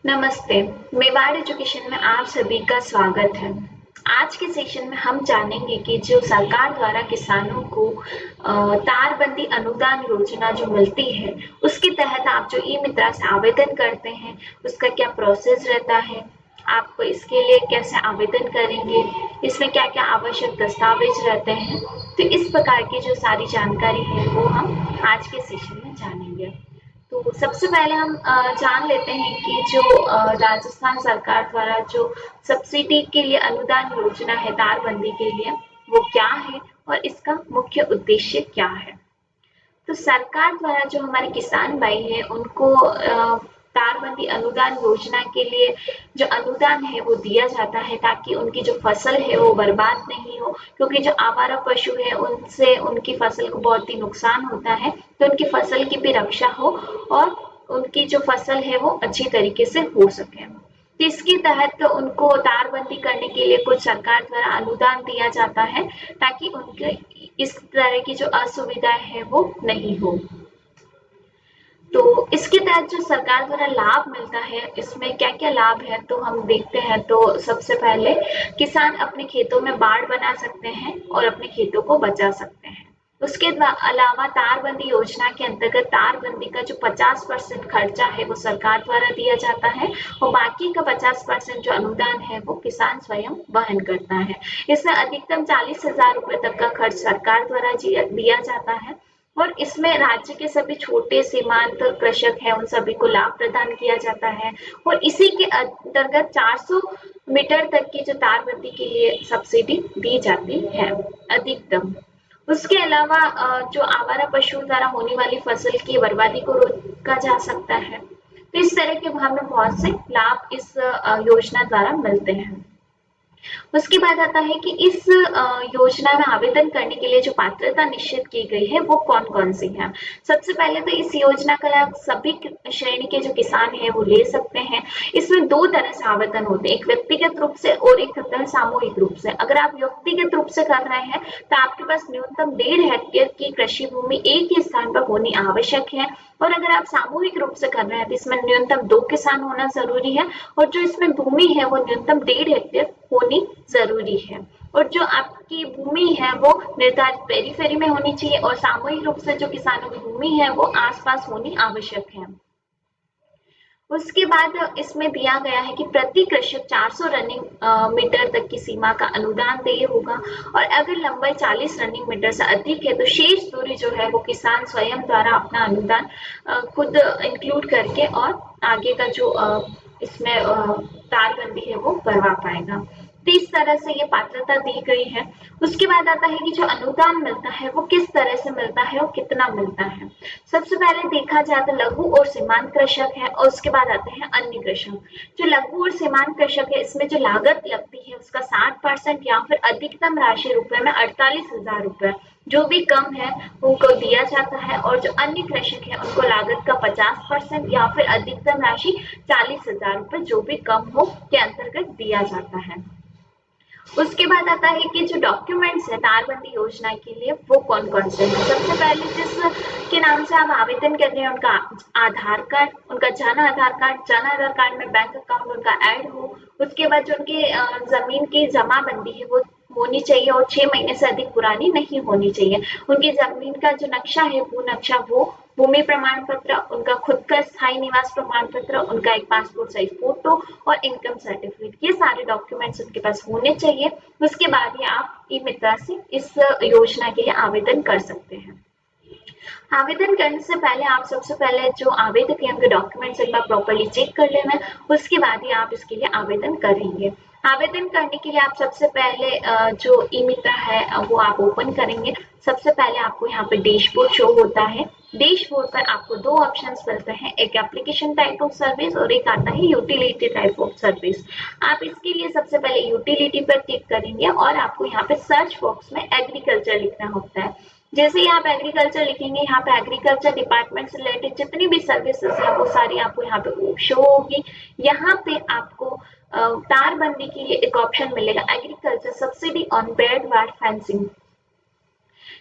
नमस्ते, मेवाड़ एजुकेशन में आप सभी का स्वागत है। आज के सेशन में हम जानेंगे कि जो सरकार द्वारा किसानों को तारबंदी अनुदान योजना जो मिलती है, उसके तहत आप जो ई-मित्रा से आवेदन करते हैं, उसका क्या प्रोसेस रहता है, आप इसके लिए कैसे आवेदन करेंगे, इसमें क्या-क्या आवश्यक दस्तावेज रहते हैं। तो इस प्रकार की जो सारी जानकारी है, वो हम आज के सेशन में जानेंगे। तो सबसे पहले हम जान लेते हैं कि जो राजस्थान सरकार द्वारा जो सब्सिडी के लिए अनुदान योजना है तारबंदी के लिए, वो क्या है और इसका मुख्य उद्देश्य क्या है। तो सरकार द्वारा जो हमारे किसान भाई हैं उनको तारबंदी अनुदान योजना के लिए जो अनुदान है वो दिया जाता है ताकि उनकी जो फसल है वो बर्बाद नहीं हो, क्योंकि जो आवारा पशु है उनसे उनकी फसल को बहुत ही नुकसान होता है। तो उनकी फसल की भी रक्षा हो और उनकी जो फसल है वो अच्छी तरीके से हो सके। तो इसके तहत उनको तारबंदी करने के लिए कुछ सरकार द्वारा अनुदान दिया जाता है ताकि उनके इस तरह की जो असुविधा है वो नहीं हो। तो इसके तहत जो सरकार द्वारा लाभ मिलता है, इसमें क्या-क्या लाभ है तो हम देखते हैं। तो सबसे पहले किसान अपने खेतों में बाड़ बना सकते हैं और अपने खेतों को बचा सकते हैं। उसके अलावा तारबंदी योजना के अंतर्गत तारबंदी का जो 50% खर्चा है वो सरकार द्वारा दिया जाता है और बाकी का 50% जो अनुदान है वो किसान स्वयं वहन करता है। इसमें अधिकतम 40,000 रुपए तक का खर्च सरकार द्वारा दिया जाता है और इसमें राज्य के सभी छोटे सीमांत कृषक हैं उन सभी को लाभ प्रदान किया जाता है और इसी के अंतर्गत 400 मीटर तक की जो तारबंदी के लिए सब्सिडी दी जाती है अधिकतम। उसके अलावा जो आवारा पशुओं द्वारा होने वाली फसल की बर्बादी को रोका जा सकता है। तो इस तरह के हमें बहुत से लाभ इस योजना द्वारा मिलते हैं। उसके बाद आता है कि इस योजना में आवेदन करने के लिए जो पात्रता निश्चित की गई है वो कौन-कौन सी है। सबसे पहले तो इस योजना का लाभ सभी श्रेणी के जो किसान हैं वो ले सकते हैं। इसमें 2 तरह से आवेदन होते हैं, एक व्यक्तिगत रूप से और एक होता है सामूहिक रूप से। अगर आप व्यक्तिगत रूप से कर रहे हैं तो आपके पास न्यूनतम 1.5 हेक्टेयर की कृषि भूमि एक ही स्थान पर होनी आवश्यक है और अगर आप सामूहिक रूप से कर रहे हैं तो इसमें न्यूनतम 2 किसान होना ज़रूरी है और जो इसमें भूमि है वो न्यूनतम 1.5 हेक्टेयर होनी ज़रूरी है और जो आपकी भूमि है वो निर्धारित पेरीफेरी में होनी चाहिए और सामूहिक रूप से जो किसानों की भूमि है वो आसपास होनी आवश्यक है। उसके बाद इसमें दिया गया है कि प्रति कृषक 400 रनिंग मीटर तक की सीमा का अनुदान देय होगा और अगर लंबाई 40 रनिंग मीटर से अधिक है तो शेष दूरी जो है वो किसान स्वयं द्वारा अपना अनुदान खुद इंक्लूड करके और आगे का जो इसमें तारबंदी है वो करवा पाएगा। तो इस तरह से ये पात्रता दी गई है। उसके बाद आता है कि जो अनुदान मिलता है वो किस तरह से मिलता है और कितना मिलता है। सबसे पहले देखा जाए तो लघु और सीमांत कृषक है और उसके बाद आते हैं अन्य कृषक। जो लघु और सीमांत कृषक है इसमें जो लागत लगती है उसका 60% या फिर अधिकतम राशि रुपए में 48,000 रुपए जो भी कम है उनको दिया जाता है और जो अन्य कृषक है उनको लागत का 50% या फिर अधिकतम राशि 40,000 रुपए जो भी कम हो के अंतर्गत दिया जाता है। उसके बाद आता है कि जो डॉक्यूमेंट्स है तारबंदी योजना के लिए वो कौन-कौन से हैं। सबसे पहले जिसके नाम से आप आवेदन कर रहे हैं उनका आधार कार्ड, उनका जन आधार कार्ड में बैंक अकाउंट उनका ऐड हो। उसके बाद जो उनकी ज़मीन की जमाबंदी है वो होनी चाहिए और 6 महीने से अधिक पुरानी नहीं होनी चाहिए। उनकी ज़मीन का जो नक्शा है वो नक्शा वो भूमि प्रमाण पत्र, उनका खुद का स्थायी निवास प्रमाण पत्र, उनका एक पासपोर्ट साइज फोटो और इनकम सर्टिफिकेट, ये सारे डॉक्यूमेंट्स उनके पास होने चाहिए। उसके बाद ही आप ई-मित्रा से इस योजना के लिए आवेदन कर सकते हैं। आवेदन करने से पहले आप सबसे पहले जो आवेदक है उनके डॉक्यूमेंट्स एक बार प्रॉपर्ली चेक कर लेना, उसके बाद ही आप इसके लिए आवेदन करेंगे। आवेदन करने के लिए आप सबसे पहले जो ई-मित्रा है वो आप ओपन करेंगे। सबसे पहले आपको यहाँ पे डैशबोर्ड शो होता है। डैशबोर्ड पर आपको 2 ऑप्शंस मिलते हैं, एक एप्लीकेशन टाइप ऑफ सर्विस और एक आता है यूटिलिटी टाइप ऑफ सर्विस। आप इसके लिए सबसे पहले यूटिलिटी पर क्लिक करेंगे और आपको यहाँ पे सर्च बॉक्स में एग्रीकल्चर लिखना होता है। जैसे ही आप एग्रीकल्चर लिखेंगे यहाँ पे एग्रीकल्चर डिपार्टमेंट से रिलेटेड जितनी भी सर्विसेज है वो सारी आपको यहाँ पे शो होगी। यहाँ पे आपको तारबंदी के लिए एक ऑप्शन मिलेगा, agriculture subsidy on bed wire fencing.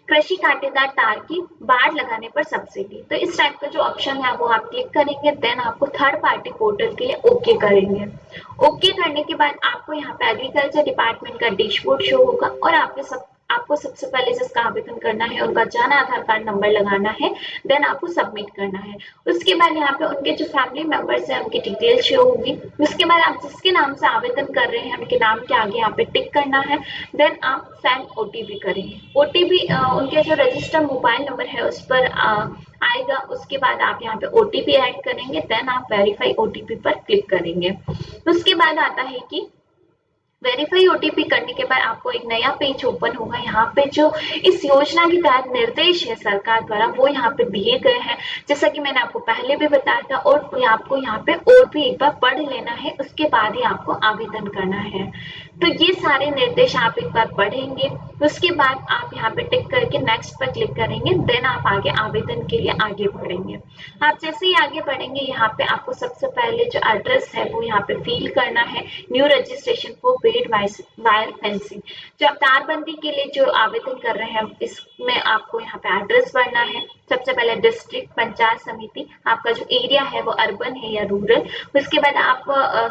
कृषि कांटेदार तार की बाड़ लगाने पर सब्सिडी। तो इस टाइप का जो ऑप्शन है वो आप क्लिक करेंगे, देन आपको थर्ड पार्टी पोर्टल के लिए ओके करेंगे। ओके करने के बाद आपको यहाँ पे एग्रीकल्चर डिपार्टमेंट का डैशबोर्ड शो होगा और आपको सबसे पहले जिसका आवेदन करना है उनका जन आधार कार्ड नंबर लगाना है, देन आपको सबमिट करना है। उसके बाद यहाँ पे उनके जो फैमिली मेंबर्स हैं उनकी डिटेल शो होगी। उसके बाद आप जिसके नाम से आवेदन कर रहे हैं उनके नाम के आगे यहाँ पे टिक करना है, देन आप सेंड ओटीपी करेंगे। ओटीपी उनके जो रजिस्टर्ड मोबाइल नंबर है उस पर आएगा। उसके बाद आप यहाँ पे ओटीपी ऐड करेंगे, देन आप वेरीफाई ओटीपी पर क्लिक करेंगे। उसके बाद आता है कि वेरीफाई ओटीपी करने के बाद आपको एक नया पेज ओपन होगा। यहाँ पे जो इस योजना के तहत निर्देश है सरकार द्वारा वो यहाँ पे दिए गए हैं, जैसा कि मैंने आपको पहले भी बताया था, और आपको यहाँ पे और भी एक बार पढ़ लेना है, उसके बाद ही आपको आवेदन करना है। तो ये सारे निर्देश आप एक बार पढ़ेंगे, उसके बाद आप यहाँ पे टिक करके नेक्स्ट पर क्लिक करेंगे, देन आप आगे आवेदन के लिए आगे बढ़ेंगे। आप जैसे ही आगे बढ़ेंगे यहाँ पे आपको सबसे पहले जो एड्रेस है वो यहाँ पे फिल करना है। New registration for paid wire fencing, जो आप तारबंदी के लिए जो आवेदन कर रहे हैं इसमें आपको यहाँ पे एड्रेस भरना है। सबसे पहले डिस्ट्रिक्ट, पंचायत समिति, आपका जो एरिया है वो अर्बन है या रूरल। उसके बाद आप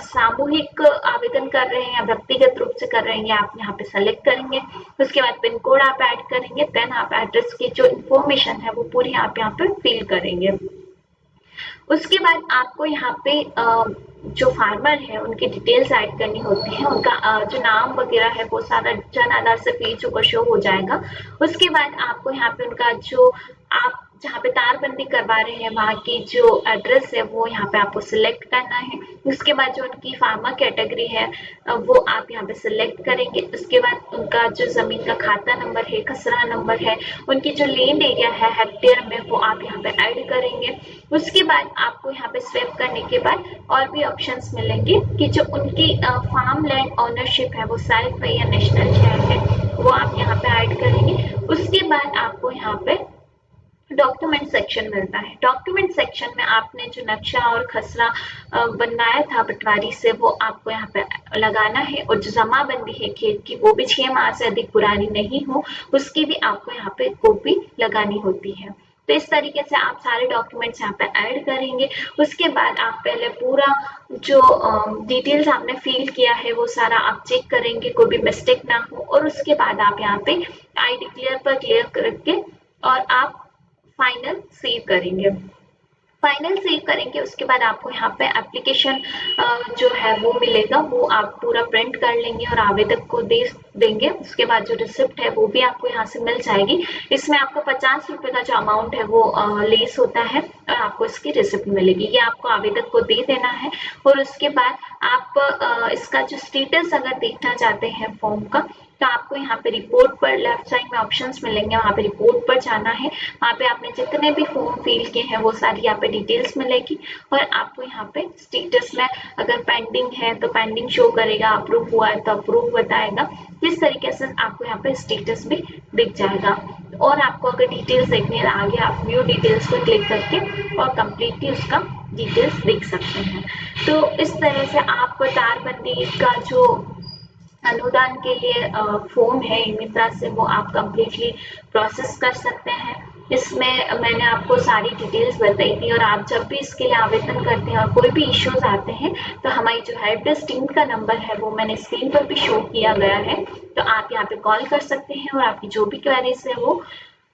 सामूहिक आवेदन कर रहे हैं या व्यक्तिगत रूप से कर रहे हैं, आप यहाँ पे सेलेक्ट करेंगे। उसके बाद पिन कोड आप ऐड करेंगे, देन आप एड्रेस की जो इंफॉर्मेशन है वो पूरी आप यहाँ पे फिल करेंगे। उसके बाद आपको यहाँ पे जो फार्मर है उनकी डिटेल्स ऐड करनी होती है, उनका जो नाम वगैरह है वो सारा जन आधार से पेज ऊपर शो हो जाएगा। उसके बाद आपको यहाँ पे उनका जो आप जहाँ पे तारबंदी करवा रहे हैं वहाँ की जो एड्रेस है वो यहाँ पे आपको सिलेक्ट करना है। उसके बाद जो उनकी फार्मर कैटेगरी है वो आप यहाँ पे सिलेक्ट करेंगे। उसके बाद उनका जो जमीन का खाता नंबर है, खसरा नंबर है, उनकी जो लैंड एरिया है हेक्टेयर में वो आप यहाँ पे ऐड करेंगे। उसके बाद आपको यहाँ पे स्वैप करने के बाद और भी ऑप्शंस मिलेंगे कि जो उनकी फार्म लैंड ओनरशिप है वो सेल्फ है या नेशनल शेयर है वो आप यहाँ पे ऐड करेंगे। उसके बाद आपको यहाँ पे डॉक्यूमेंट सेक्शन मिलता है। डॉक्यूमेंट सेक्शन में आपने जो नक्शा और खसरा बनवाया था पटवारी से वो आपको यहाँ पे लगाना है, और जो जमाबंदी है खेत की वो भी 6 माह से अधिक पुरानी नहीं हो उसकी भी आपको यहाँ पे कॉपी लगानी होती है। तो इस तरीके से आप सारे डॉक्यूमेंट्स यहाँ पे ऐड करेंगे। उसके बाद आप पहले पूरा जो डिटेल्स आपने फिल किया है वो सारा आप चेक करेंगे, कोई भी मिस्टेक ना हो, और उसके बाद आप यहाँ पे आई डिक्लेयर पर क्लियर करके और आप फाइनल सेव करेंगे। फाइनल सेव करेंगे उसके बाद आपको यहाँ पे एप्लीकेशन जो है वो मिलेगा, वो आप पूरा प्रिंट कर लेंगे और आवेदक को दे देंगे। उसके बाद जो रिसिप्ट है वो भी आपको यहाँ से मिल जाएगी। इसमें आपको 50 रुपए का जो अमाउंट है वो लेस होता है और आपको इसकी रिसिप्ट मिलेगी। ये आपको आवेदक को दे देना है। और उसके बाद आप इसका जो स्टेटस अगर देखना चाहते हैं फॉर्म का, तो आपको यहाँ पे रिपोर्ट पर लेफ्ट साइड में ऑप्शंस मिलेंगे, वहाँ पे रिपोर्ट पर जाना है। वहाँ पे आपने जितने भी फॉर्म फिल किए हैं वो सारी यहाँ पे डिटेल्स मिलेगी, और आपको यहाँ पे स्टेटस में अगर पेंडिंग है तो पेंडिंग शो करेगा, अप्रूव हुआ है तो अप्रूव बताएगा। इस तरीके से आपको यहाँ पे स्टेटस भी दिख जाएगा। और आपको अगर डिटेल्स देखनी है आगे आप व्यू डिटेल्स पर क्लिक करके और कम्प्लीटली उसका डिटेल्स देख सकते हैं। तो इस तरह से आप तारबंदी का जो अनुदान के लिए फॉर्म है ई-मित्रा से वो आप कम्प्लीटली प्रोसेस कर सकते हैं। इसमें मैंने आपको सारी डिटेल्स बताई थी, और आप जब भी इसके लिए आवेदन करते हैं और कोई भी इश्यूज आते हैं तो हमारी जो हेल्प डेस्क टीम का नंबर है वो मैंने स्क्रीन पर भी शो किया गया है, तो आप यहाँ पे कॉल कर सकते हैं और आपकी जो भी क्वेरीज है वो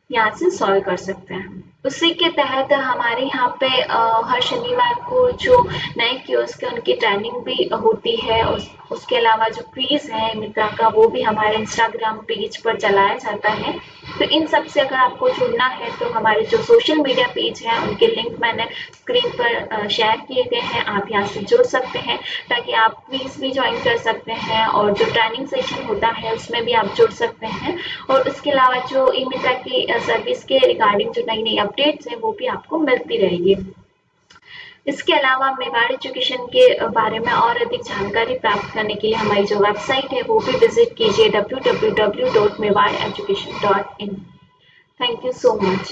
यहाँ से सॉल्व कर सकते हैं। उसी के तहत हमारे यहाँ पे हर शनिवार को जो नए कियोस्क है उनकी ट्रेनिंग भी होती है। उसके अलावा जो क्विज है मित्रा का वो भी हमारे इंस्टाग्राम पेज पर चलाया जाता है। तो इन सब से अगर आपको जुड़ना है तो हमारे जो सोशल मीडिया पेज हैं उनके लिंक मैंने स्क्रीन पर शेयर किए गए हैं, आप यहाँ से जुड़ सकते हैं ताकि आप क्विज भी ज्वाइन कर सकते हैं, और जो ट्रेनिंग सेशन होता है उसमें भी आप जुड़ सकते हैं। और उसके अलावा जो ई-मित्रा की सर्विस के रिगार्डिंग जो नई नई अपडेट्स हैं वो भी आपको मिलती रहेगी। इसके अलावा मेवाड़ एजुकेशन के बारे में और अधिक जानकारी प्राप्त करने के लिए हमारी जो वेबसाइट है वो भी विजिट कीजिए www.mewadeducation.in। Thank you so much.